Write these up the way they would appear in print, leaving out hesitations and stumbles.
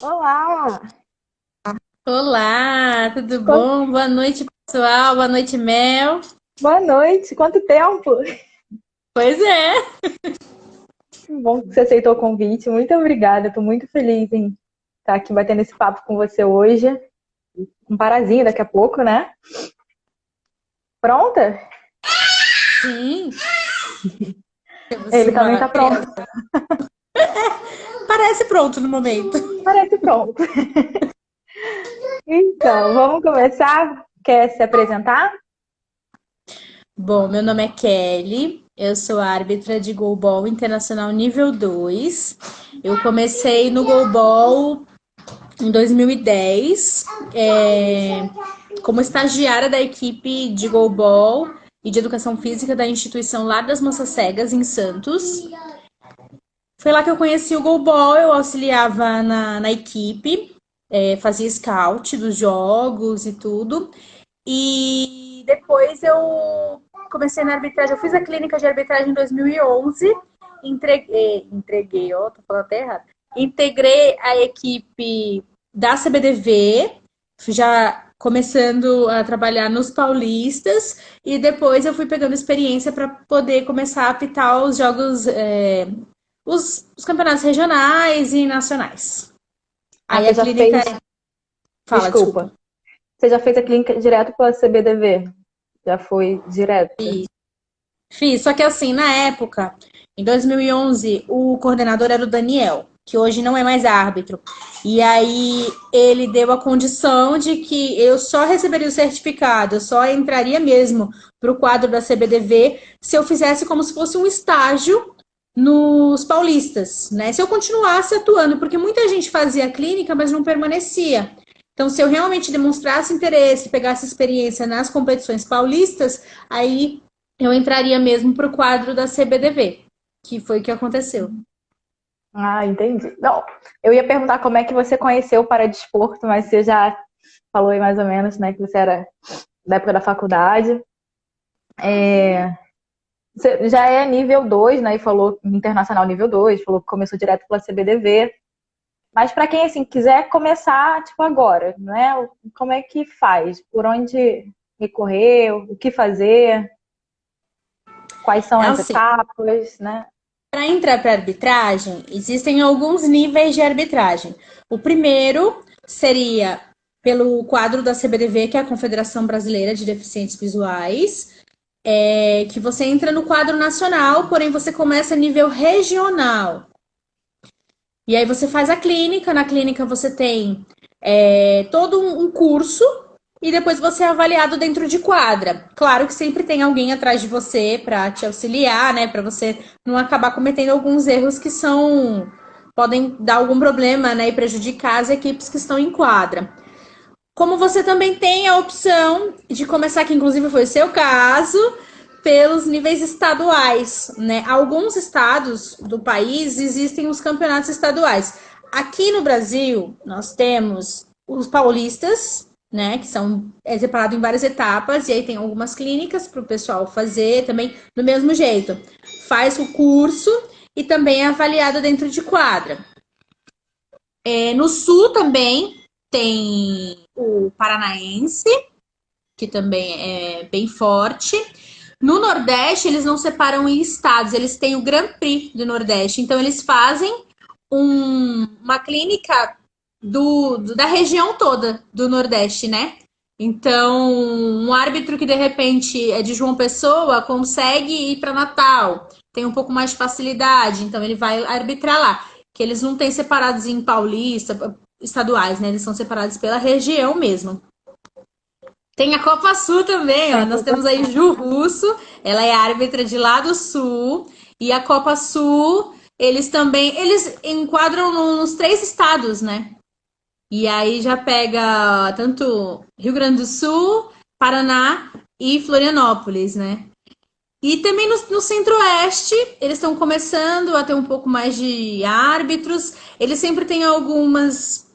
Olá! Olá, tudo Quan- bom? Boa noite, pessoal. Boa noite, Mel. Boa noite! Quanto tempo! Pois é. Que bom que você aceitou o convite. Muito obrigada. Estou muito feliz em estar aqui batendo esse papo com você hoje. Um parazinho daqui a pouco, né? Pronta? Sim, temos Ele também uma está pronto. criança. Parece pronto no momento. Parece pronto. Então, vamos começar? Quer se apresentar? Bom, meu nome é Kelly. Eu sou árbitra de goalball internacional nível 2. Eu comecei no goalball em 2010, como estagiária da equipe de goalball e de educação física da instituição Lar das Moças Cegas, em Santos. Foi lá que eu conheci o goalball, eu auxiliava na equipe, fazia scout dos jogos e tudo. E depois eu comecei na arbitragem, eu fiz a clínica de arbitragem em 2011, entreguei, ó, tô falando até errado. Integrei a equipe da CBDV, já começando a trabalhar nos paulistas, e depois eu fui pegando experiência para poder começar a apitar os jogos, os campeonatos regionais e nacionais. Ah, Aí você a já clínica. fez. Fala, desculpa. Desculpa. Você já fez a clínica direto pela CBDV? Já foi direto? Fiz, só que assim, na época, em 2011, o coordenador era o Daniel, que hoje não é mais árbitro. E aí ele deu a condição de que eu só receberia o certificado, eu só entraria mesmo para o quadro da CBDV se eu fizesse como se fosse um estágio nos paulistas, né? Se eu continuasse atuando, porque muita gente fazia a clínica, mas não permanecia. Então, se eu realmente demonstrasse interesse, pegasse experiência nas competições paulistas, aí eu entraria mesmo para o quadro da CBDV, que foi o que aconteceu. Ah, entendi. Não, eu ia perguntar como é que você conheceu o paradesporto, mas você já falou aí mais ou menos, né, que você era da época da faculdade. Você já é nível 2, né, e falou internacional nível 2, falou que começou direto pela CBDV. Mas para quem, assim, quiser começar, tipo, agora, né, como é que faz? Por onde recorrer? O que fazer? Quais são É as assim, etapas, né? para entrar para arbitragem, existem alguns níveis de arbitragem. O primeiro seria pelo quadro da CBDV, que é a Confederação Brasileira de Deficientes Visuais, que você entra no quadro nacional, porém você começa a nível regional. E aí você faz a clínica, na clínica você tem todo um curso e depois você é avaliado dentro de quadra. Claro que sempre tem alguém atrás de você para te auxiliar, né? Para você não acabar cometendo alguns erros que podem dar algum problema, né? E prejudicar as equipes que estão em quadra. Como você também tem a opção de começar, que inclusive foi o seu caso, pelos níveis estaduais, né? Alguns estados do país existem os campeonatos estaduais. Aqui no Brasil, nós temos os paulistas, né, que são separado em várias etapas, e aí tem algumas clínicas para o pessoal fazer também do mesmo jeito. Faz o curso e também é avaliado dentro de quadra. No sul também tem o paranaense, que também é bem forte. No Nordeste, eles não separam em estados, eles têm o Grand Prix do Nordeste. Então, eles fazem uma clínica da região toda do Nordeste, né? Então, um árbitro que de repente é de João Pessoa consegue ir para Natal, tem um pouco mais de facilidade, então ele vai arbitrar lá. Que eles não têm separados em paulista, estaduais, né? Eles são separados pela região mesmo. Tem a Copa Sul também, Tem ó. a Nós Copa temos aí Ju Russo, ela é árbitra de lá do Sul. E a Copa Sul, eles enquadram nos três estados, né? E aí já pega tanto Rio Grande do Sul, Paraná e Florianópolis, né? E também no Centro-Oeste, eles estão começando a ter um pouco mais de árbitros. Eles sempre têm algumas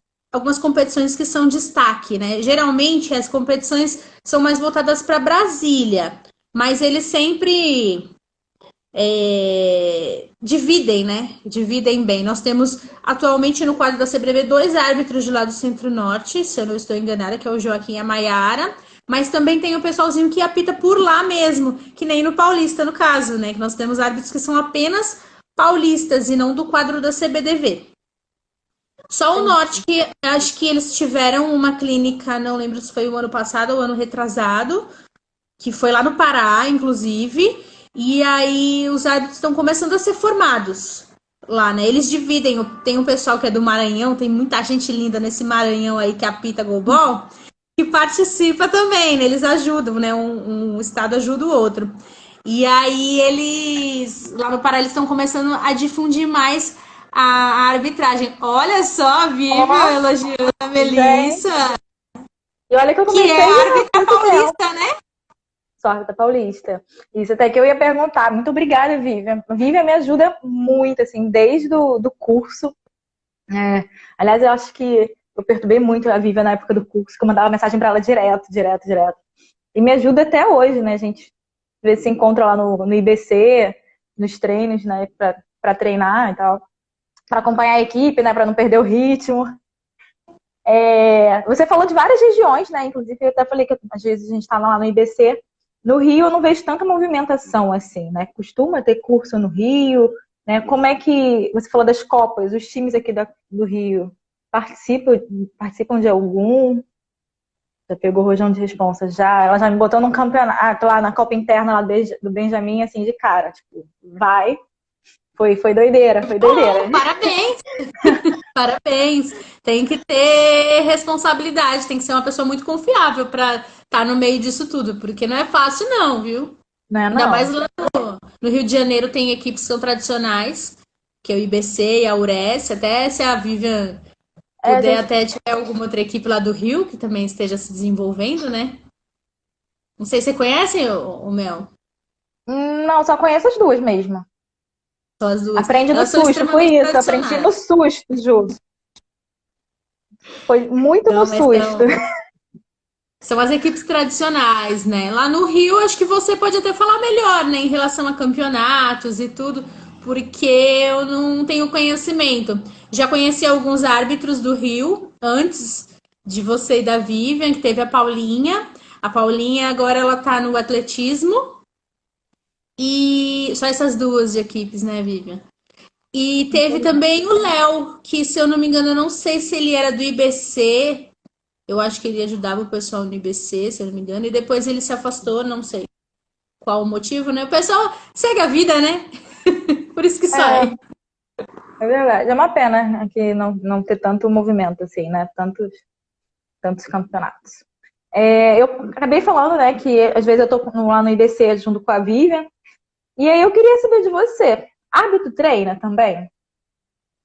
competições que são destaque, né? Geralmente as competições são mais voltadas para Brasília, mas eles sempre dividem, né? Dividem bem. Nós temos atualmente no quadro da CBV 2 árbitros de lá do Centro-Norte, se eu não estou enganada, que é o Joaquim e a Maiara. Mas também tem o pessoalzinho que apita por lá mesmo, que nem no Paulista, no caso, né? Que nós temos árbitros que são apenas paulistas e não do quadro da CBDV. Só o Norte, que acho que eles tiveram uma clínica, não lembro se foi o ano passado ou o ano retrasado, que foi lá no Pará, inclusive, e aí os árbitros estão começando a ser formados lá, né? Eles dividem, tem um pessoal que é do Maranhão, tem muita gente linda nesse Maranhão aí que apita golbol, que participa também, né? Eles ajudam, né? Um estado ajuda o outro. E aí eles, lá no Pará, eles estão começando a difundir mais a arbitragem. Olha só, Vivian elogiando a Melissa, E olha que eu que comecei é há árbitra pouco tempo. paulista, né? Sou árbitra paulista. Isso até que eu ia perguntar. Muito obrigada, Vivian. Vivian me ajuda muito, assim, desde do curso. Aliás, eu acho que eu perturbei muito a Vivian na época do curso, que eu mandava mensagem para ela direto, direto, direto. E me ajuda até hoje, né? A gente às vezes se encontra lá no IBC, nos treinos, né? Para treinar e tal. Para acompanhar a equipe, né? Para não perder o ritmo. Você falou de várias regiões, né? Inclusive, eu até falei que às vezes a gente estava lá no IBC. No Rio, eu não vejo tanta movimentação assim, né? Costuma ter curso no Rio, né? Como é que você falou das Copas? Os times aqui do Rio participam de algum? Já pegou o rojão de responsa? Já? Ela já me botou num campeonato lá na Copa Interna lá do Benjamin, assim, de cara. Tipo, vai. Foi doideira, foi doideira. Oh, parabéns! Parabéns! Tem que ter responsabilidade, tem que ser uma pessoa muito confiável para estar no meio disso tudo, porque não é fácil, não, viu? Não é, Ainda mais não? lá no Rio de Janeiro tem equipes que são tradicionais, que é o IBC e a URES, até se a Vivian A puder gente. até tiver alguma outra equipe lá do Rio que também esteja se desenvolvendo, né? Não sei se você conhece o Mel, Não, só conheço as duas mesmo. só as duas. Aprende no Elas são susto, foi extremamente isso. Aprendi no tradicionais. susto, Ju. Foi muito no Não, mas susto. são as equipes tradicionais, né? Lá no Rio, acho que você pode até falar melhor, né, em relação a campeonatos e tudo, porque eu não tenho conhecimento. Já conheci alguns árbitros do Rio antes de você e da Vivian, que teve a Paulinha. A Paulinha agora ela tá no atletismo e só essas duas de equipes, né, Vivian? E teve também o Léo, que se eu não me engano, eu não sei se ele era do IBC. Eu acho que ele ajudava o pessoal no IBC, se eu não me engano, e depois ele se afastou, não sei qual o motivo, né? O pessoal segue a vida, né? Por isso que sai. É verdade. É uma pena, né, que não ter tanto movimento, assim, né? Tantos campeonatos. Eu acabei falando, né, que às vezes eu tô lá no IBC junto com a Vivian. E aí eu queria saber de você. Árbitro treina também?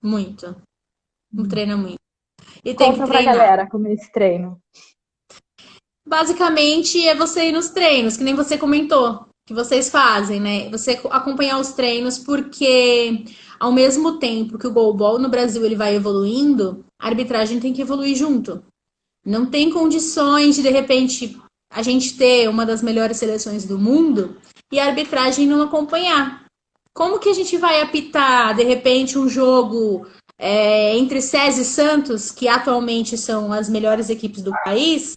Muito. Não treina muito. E tem que Conta pra treinar. galera como é esse treino. Basicamente é você ir nos treinos, que nem você comentou, que vocês fazem, né? Você acompanhar os treinos, porque ao mesmo tempo que o goalball no Brasil ele vai evoluindo, a arbitragem tem que evoluir junto. Não tem condições de repente, a gente ter uma das melhores seleções do mundo e a arbitragem não acompanhar. Como que a gente vai apitar, de repente, um jogo entre SESI e Santos, que atualmente são as melhores equipes do país,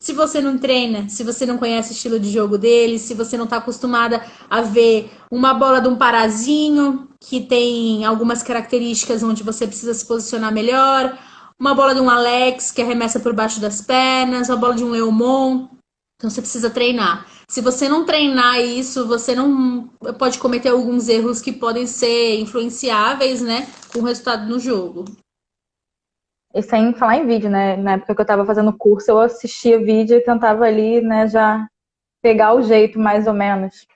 se você não treina, se você não conhece o estilo de jogo deles, se você não está acostumada a ver uma bola de um parazinho, que tem algumas características onde você precisa se posicionar melhor, uma bola de um Alex, que arremessa por baixo das pernas, uma bola de um Leomon. Então você precisa treinar. Se você não treinar isso, você não pode cometer alguns erros que podem ser influenciáveis, né, com o resultado no jogo. E sem falar em vídeo, né? Na época que eu tava fazendo curso, eu assistia vídeo e tentava ali, né, já pegar o jeito, mais ou menos.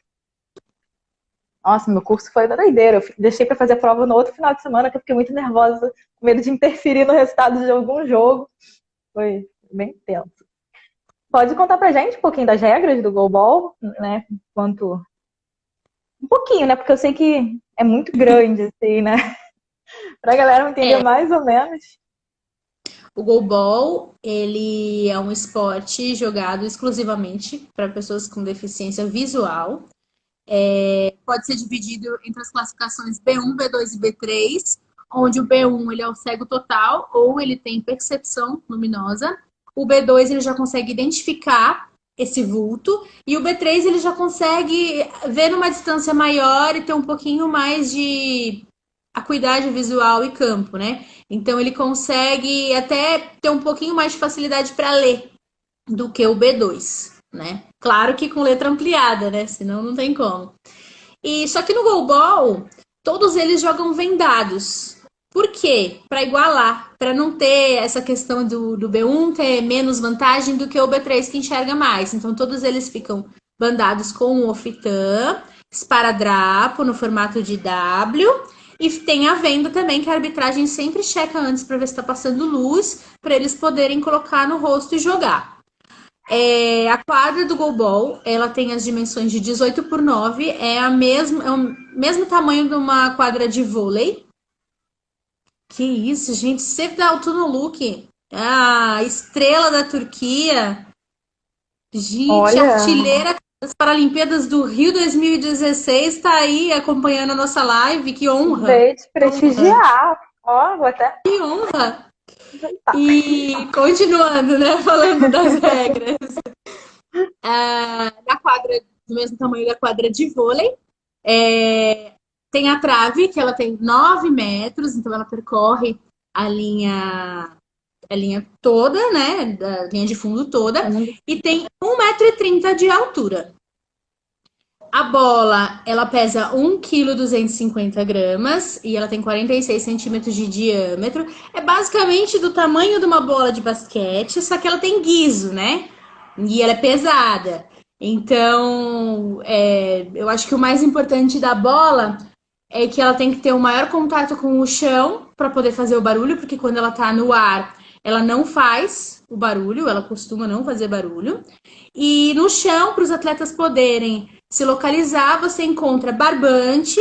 Nossa, meu curso foi da doideira. Eu deixei pra fazer a prova no outro final de semana, que eu fiquei muito nervosa, com medo de interferir no resultado de algum jogo. Foi bem tenso. Pode contar pra gente um pouquinho das regras do goalball, né? Quanto... Um pouquinho, né? Porque eu sei que é muito grande, assim, né? Pra galera entender mais ou menos. O goalball, ele é um esporte jogado exclusivamente para pessoas com deficiência visual. Pode ser dividido entre as classificações B1, B2 e B3, onde o B1 ele é o cego total ou ele tem percepção luminosa. O B2 ele já consegue identificar esse vulto e o B3 ele já consegue ver numa distância maior e ter um pouquinho mais de acuidade visual e campo, né? Então ele consegue até ter um pouquinho mais de facilidade para ler do que o B2, né? Claro que com letra ampliada, né? Senão não tem como. E só que no goalball, todos eles jogam vendados. Por quê? Para igualar, para não ter essa questão do B1 ter menos vantagem do que o B3 que enxerga mais. Então todos eles ficam bandados com o ofitã, esparadrapo no formato de W. E tem a venda também, que a arbitragem sempre checa antes para ver se está passando luz, para eles poderem colocar no rosto e jogar. A quadra do goalball, ela tem as dimensões de 18 por 9, é o mesmo tamanho de uma quadra de vôlei. Que isso, gente, sempre dá alto no look. A estrela da Turquia. Gente, Olha. artilheira das Paralimpíadas do Rio 2016 está aí acompanhando a nossa live. Que honra! Veio te prestigiar. Ó, vou até. Que honra! E continuando, né? Falando das regras. Na quadra, do mesmo tamanho da quadra de vôlei, tem a trave, que ela tem 9 metros, então ela percorre a linha toda, né? Da linha de fundo toda, e tem 1,30 m de altura. A bola, ela pesa 1,250 kg e ela tem 46 centímetros de diâmetro. É basicamente do tamanho de uma bola de basquete, só que ela tem guiso, né? E ela é pesada. Então, eu acho que o mais importante da bola é que ela tem que ter o maior contato com o chão para poder fazer o barulho, porque quando ela tá no ar, ela não faz o barulho, ela costuma não fazer barulho. E no chão, para os atletas poderem se localizar, você encontra barbante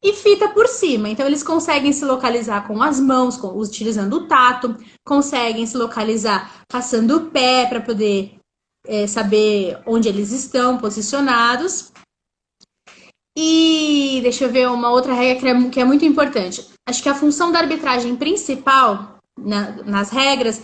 e fita por cima. Então, eles conseguem se localizar com as mãos, utilizando o tato, conseguem se localizar passando o pé para poder saber onde eles estão posicionados. E deixa eu ver uma outra regra que é muito importante. Acho que a função da arbitragem principal nas regras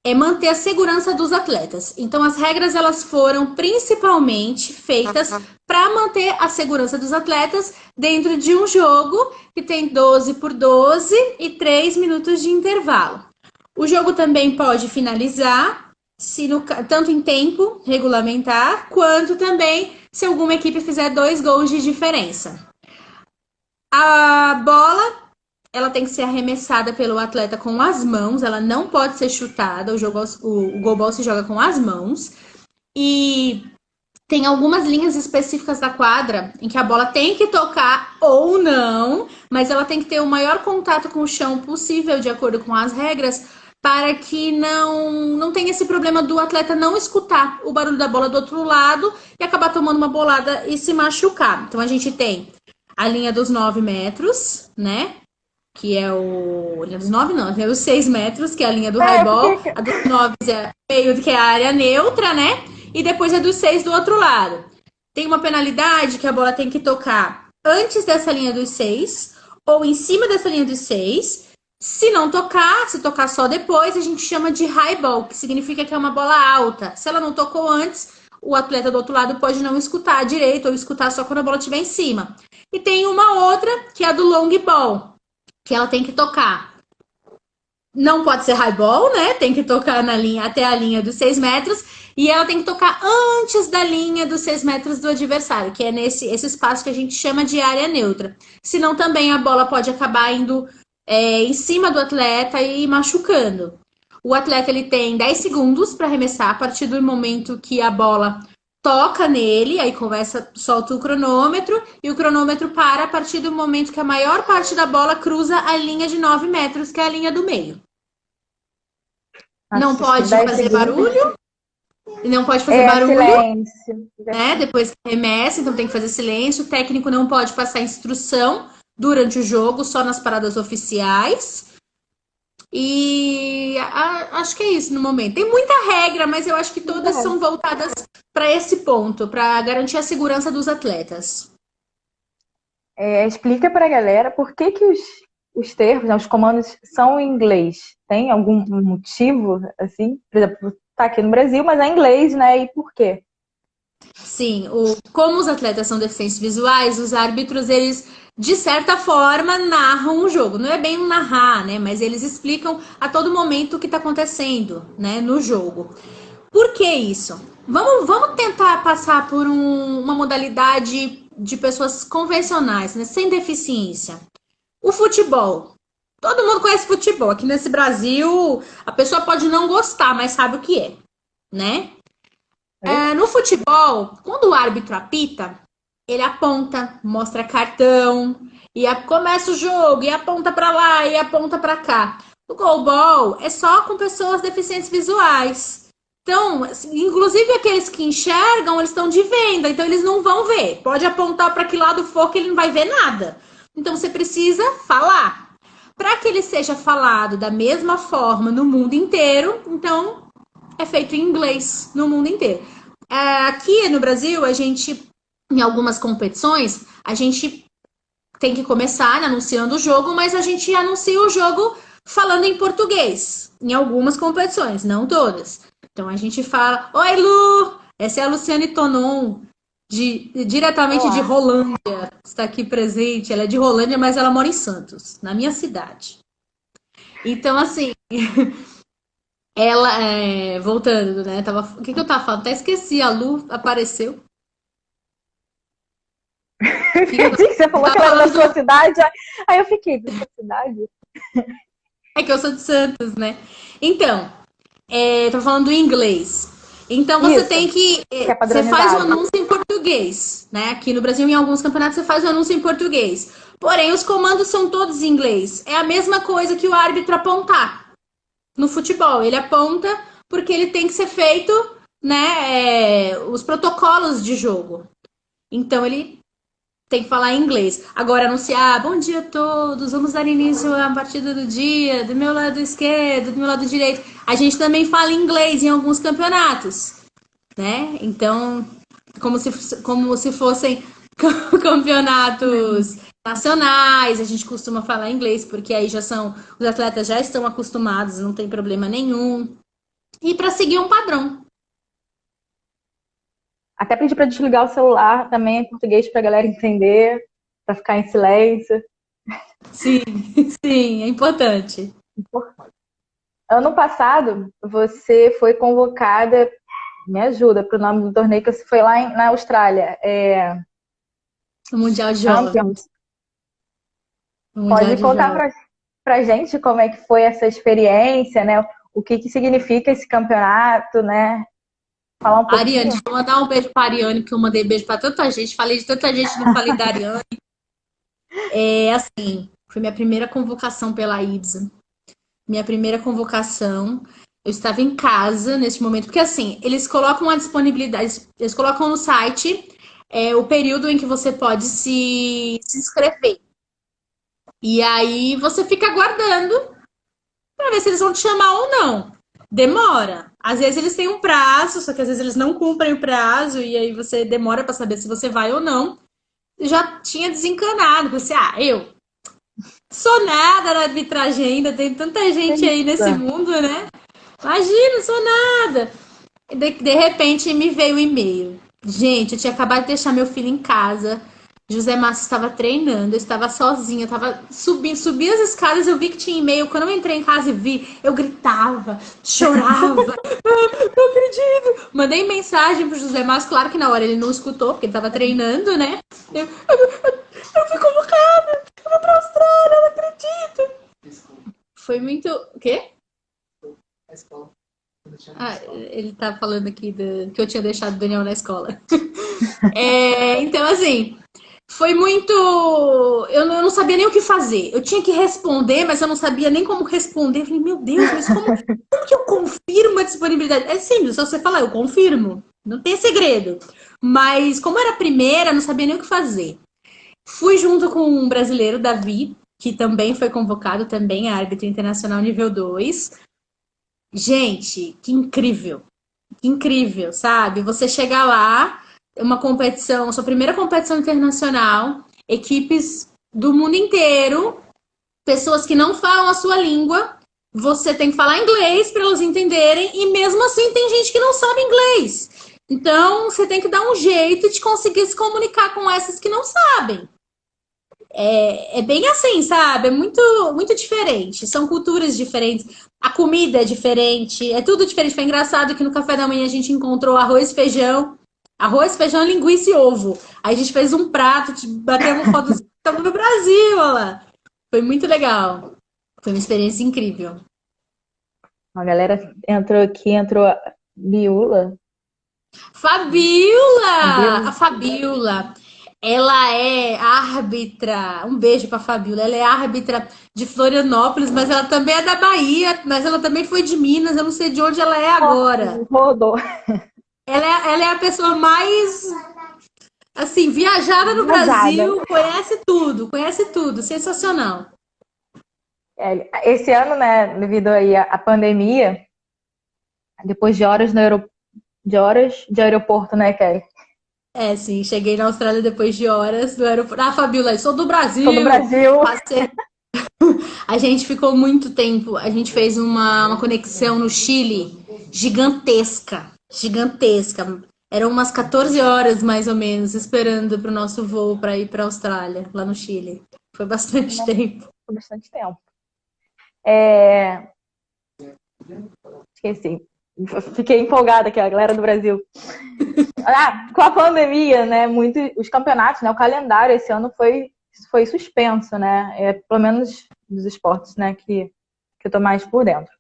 é manter a segurança dos atletas. Então, as regras elas foram principalmente feitas para manter a segurança dos atletas dentro de um jogo que tem 12 por 12 e 3 minutos de intervalo. O jogo também pode finalizar tanto em tempo regulamentar, quanto também se alguma equipe fizer 2 gols de diferença. A bola ela tem que ser arremessada pelo atleta com as mãos, ela não pode ser chutada, o goalball se joga com as mãos. E tem algumas linhas específicas da quadra em que a bola tem que tocar ou não, mas ela tem que ter o maior contato com o chão possível, de acordo com as regras, para que não tenha esse problema do atleta não escutar o barulho da bola do outro lado e acabar tomando uma bolada e se machucar. Então a gente tem a linha dos 9 metros, né? Que é a linha dos 9 não, é os 6 metros, que é a linha do highball. A dos 9 é meio que é a área neutra, né? E depois é dos 6 do outro lado. Tem uma penalidade que a bola tem que tocar antes dessa linha dos 6 ou em cima dessa linha dos 6. Se não tocar, se tocar só depois, a gente chama de highball, que significa que é uma bola alta. Se ela não tocou antes, o atleta do outro lado pode não escutar direito ou escutar só quando a bola estiver em cima. E tem uma outra, que é a do long ball, que ela tem que tocar. Não pode ser highball, né? Tem que tocar na linha até a linha dos 6 metros. E ela tem que tocar antes da linha dos 6 metros do adversário, que é esse espaço que a gente chama de área neutra. Senão também a bola pode acabar indo em cima do atleta e machucando. O atleta ele tem 10 segundos para arremessar a partir do momento que a bola toca nele, aí solta o cronômetro, e o cronômetro para a partir do momento que a maior parte da bola cruza a linha de 9 metros, que é a linha do meio. Não pode fazer barulho. Não pode fazer barulho. Silêncio. Né? Depois que arremessa, então tem que fazer silêncio. O técnico não pode passar instrução durante o jogo, só nas paradas oficiais. E acho que é isso no momento. Tem muita regra, mas eu acho que todas são voltadas para esse ponto, para garantir a segurança dos atletas. explica para a galera por que que os termos, né, os comandos são em inglês. Tem algum motivo, assim? Por exemplo, tá aqui no Brasil, mas é em inglês, né? E por quê? Sim, como os atletas são deficientes visuais, os árbitros, eles, de certa forma, narram o jogo. Não é bem um narrar, né? Mas eles explicam a todo momento o que está acontecendo, né, no jogo. Por que isso? Vamos tentar passar por uma modalidade de pessoas convencionais, né, sem deficiência. O futebol. Todo mundo conhece futebol. Aqui nesse Brasil, a pessoa pode não gostar, mas sabe o que é, né? No futebol, quando o árbitro apita, ele aponta, mostra cartão, começa o jogo, e aponta para lá, e aponta para cá. No goalball, é só com pessoas deficientes visuais. Então, inclusive aqueles que enxergam, eles estão de venda, então eles não vão ver. Pode apontar para que lado for que ele não vai ver nada. Então você precisa falar. Para que ele seja falado da mesma forma no mundo inteiro, então é feito em inglês no mundo inteiro. Aqui no Brasil, a gente, em algumas competições, a gente tem que começar anunciando o jogo, mas a gente anuncia o jogo falando em português. Em algumas competições, não todas. Então a gente fala: Oi, Lu! Essa é a Luciane Tonon, diretamente de Olá. Rolândia, está aqui presente. Ela é de Rolândia, mas ela mora em Santos, na minha cidade. Então, assim, ela, voltando, né? O que eu tava falando? Até esqueci, a Lu apareceu. Entendi que você falou que ela era da sua cidade. Aí eu fiquei, da sua cidade? É que eu sou de Santos, né? Então, tô falando do inglês. Então você Isso, tem que. que é Você faz o padronizado. anúncio em português, né? Aqui no Brasil, em alguns campeonatos, você faz o anúncio em português. Porém, os comandos são todos em inglês. É a mesma coisa que o árbitro apontar no futebol. Ele aponta porque ele tem que ser feito, né? Os protocolos de jogo. Então ele tem que falar em inglês. Agora, anunciar, bom dia a todos, vamos dar início à partida do dia, do meu lado esquerdo, do meu lado direito. A gente também fala inglês em alguns campeonatos, né? Então, como se fossem campeonatos nacionais, a gente costuma falar inglês, porque aí os atletas já estão acostumados, não tem problema nenhum. E para seguir um padrão. Até pedi para desligar o celular também em português para a galera entender, para ficar em silêncio. Sim, sim, é importante. Ano passado, você foi convocada, me ajuda, para o nome do torneio que você foi lá na Austrália. O Mundial de Champions. Jogos. O Mundial Pode de contar Jogos. para gente como é que foi essa experiência, né? O que significa esse campeonato, né? Falar um Ariane, pouquinho. vou mandar um beijo para a Ariane, que eu mandei beijo para tanta gente. Falei de tanta gente, não falei da Ariane. Assim, foi minha primeira convocação pela IBSA. Minha primeira convocação. Eu estava em casa nesse momento, porque assim, eles colocam a disponibilidade, eles colocam no site o período em que você pode se inscrever. E aí você fica aguardando para ver se eles vão te chamar ou não. Demora. Às vezes eles têm um prazo, só que às vezes eles não cumprem o prazo e aí você demora para saber se você vai ou não. Já tinha desencanado, você, eu sou nada na arbitragem ainda, tem tanta gente aí nesse mundo, né? Imagina, sou nada. De repente me veio o e-mail. Gente, eu tinha acabado de deixar meu filho em casa. José Márcio estava treinando, eu estava sozinha, eu estava subi as escadas, eu vi que tinha e-mail. Quando eu entrei em casa e vi, eu gritava, chorava. Não acredito! Mandei mensagem pro José Márcio, claro que na hora ele não escutou, porque ele estava treinando, né? Eu fui convocada, eu vou pra Austrália, eu não acredito. Foi muito. O quê? A escola. Ele tá falando aqui que eu tinha deixado o Daniel na escola. Então, assim, foi muito. Eu não sabia nem o que fazer. Eu tinha que responder, mas eu não sabia nem como responder. Eu falei, meu Deus, mas como que eu confirmo a disponibilidade? É simples, só você falar, eu confirmo. Não tem segredo. Mas, como era a primeira, não sabia nem o que fazer. Fui junto com um brasileiro, Davi, que também foi convocado, também é árbitro internacional nível 2. Gente, que incrível. Que incrível, sabe? Você chegar lá, uma competição, sua primeira competição internacional, equipes do mundo inteiro, pessoas que não falam a sua língua, você tem que falar inglês para elas entenderem, e mesmo assim tem gente que não sabe inglês. Então, você tem que dar um jeito de conseguir se comunicar com essas que não sabem. É bem assim, sabe? É muito, muito diferente. São culturas diferentes. A comida é diferente. É tudo diferente. Foi engraçado que no café da manhã a gente encontrou arroz, feijão, linguiça e ovo. Aí a gente fez um prato, batemos foto, estamos no Brasil, olha lá. Foi muito legal. Foi uma experiência incrível. A galera entrou aqui, entrou a Biula. Fabiola! A Fabiola, ela é árbitra. Um beijo pra Fabiola. Ela é árbitra de Florianópolis, mas ela também é da Bahia, mas ela também foi de Minas. Eu não sei de onde ela é agora. Rodou. Ela é a pessoa mais, assim, viajada no Brasil. Conhece tudo. Sensacional. Esse ano, né, devido aí à pandemia, depois de horas de aeroporto, né, Kelly? Sim, cheguei na Austrália depois de horas do aeroporto. Ah, Fabiola, sou do Brasil. Sou do Brasil. A gente ficou muito tempo. A gente fez uma conexão no Chile gigantesca. Gigantesca. Eram umas 14 horas, mais ou menos, esperando para o nosso voo para ir para a Austrália, lá no Chile. Foi bastante tempo. Foi bastante tempo. Esqueci. Fiquei empolgada aqui, a galera do Brasil. Com a pandemia, né? Os campeonatos, né? O calendário esse ano foi suspenso, né? Pelo menos dos esportes, né? Que eu tô mais por dentro.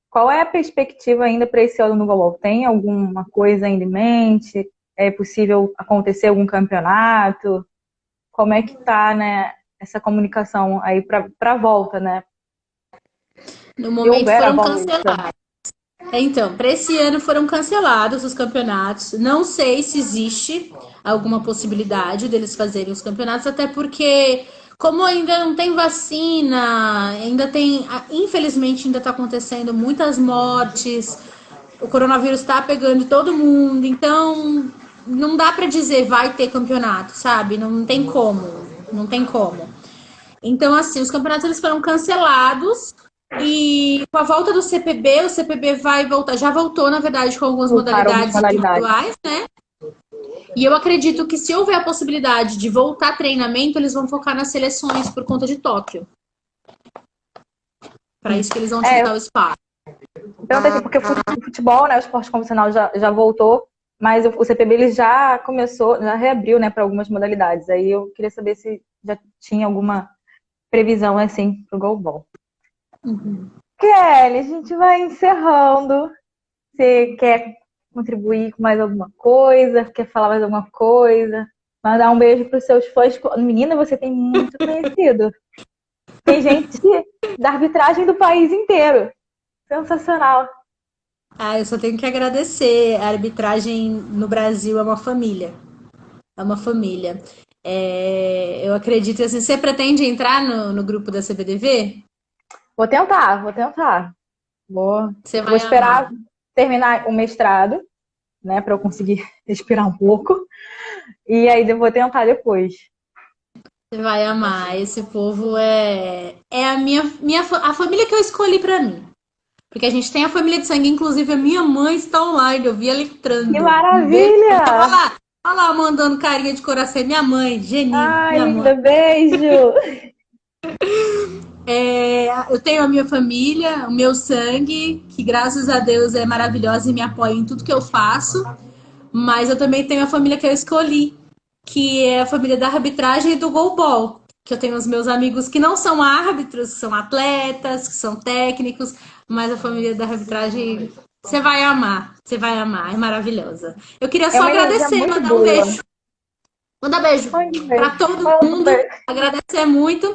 Qual é a perspectiva ainda para esse ano no Global? Tem alguma coisa ainda em mente? É possível acontecer algum campeonato? Como é que tá, né? Essa comunicação aí para a volta, né? No momento foram cancelados. Então, para esse ano foram cancelados os campeonatos. Não sei se existe alguma possibilidade deles fazerem os campeonatos, até porque, como ainda não tem vacina, infelizmente ainda está acontecendo muitas mortes, o coronavírus está pegando todo mundo, então não dá para dizer vai ter campeonato, sabe? Não tem como. Então, assim, os campeonatos eles foram cancelados. E com a volta do CPB, o CPB vai voltar, já voltou, na verdade, com algumas modalidades individuais, né? E eu acredito que se houver a possibilidade de voltar a treinamento, eles vão focar nas seleções por conta de Tóquio. Para isso que eles vão disputar o espaço. Pergunta aqui, porque o futebol, né, o esporte convencional já voltou, mas o CPB ele já começou, já reabriu, né, para algumas modalidades. Aí eu queria saber se já tinha alguma previsão, assim, para o goalball. Kelly, a gente vai encerrando. Você quer contribuir com mais alguma coisa? Quer falar mais alguma coisa? Mandar um beijo para os seus fãs. Menina, você tem muito conhecido. Tem gente da arbitragem do país inteiro. Sensacional. Eu só tenho que agradecer. A arbitragem no Brasil é uma família. É uma família. Eu acredito assim, você pretende entrar no grupo da CBDV? Vou tentar. Vou esperar terminar o mestrado, né, para eu conseguir respirar um pouco. E aí eu vou tentar depois. Você vai amar. Esse povo é a família que eu escolhi para mim. Porque a gente tem a família de sangue, inclusive a minha mãe está online, eu vi ela entrando. Que maravilha! Olha lá, mandando carinha de coração. Minha mãe, Geni. Ai, minha linda, mãe. beijo! Eu tenho a minha família, o meu sangue, que graças a Deus é maravilhosa e me apoia em tudo que eu faço. Mas eu também tenho a família que eu escolhi, que é a família da arbitragem e do goalball. Que eu tenho os meus amigos que não são árbitros, que são atletas, que são técnicos, mas a família da arbitragem você vai amar, é maravilhosa. Eu queria só agradecer, mandar um beijo. Manda beijo para todo mundo, agradecer muito.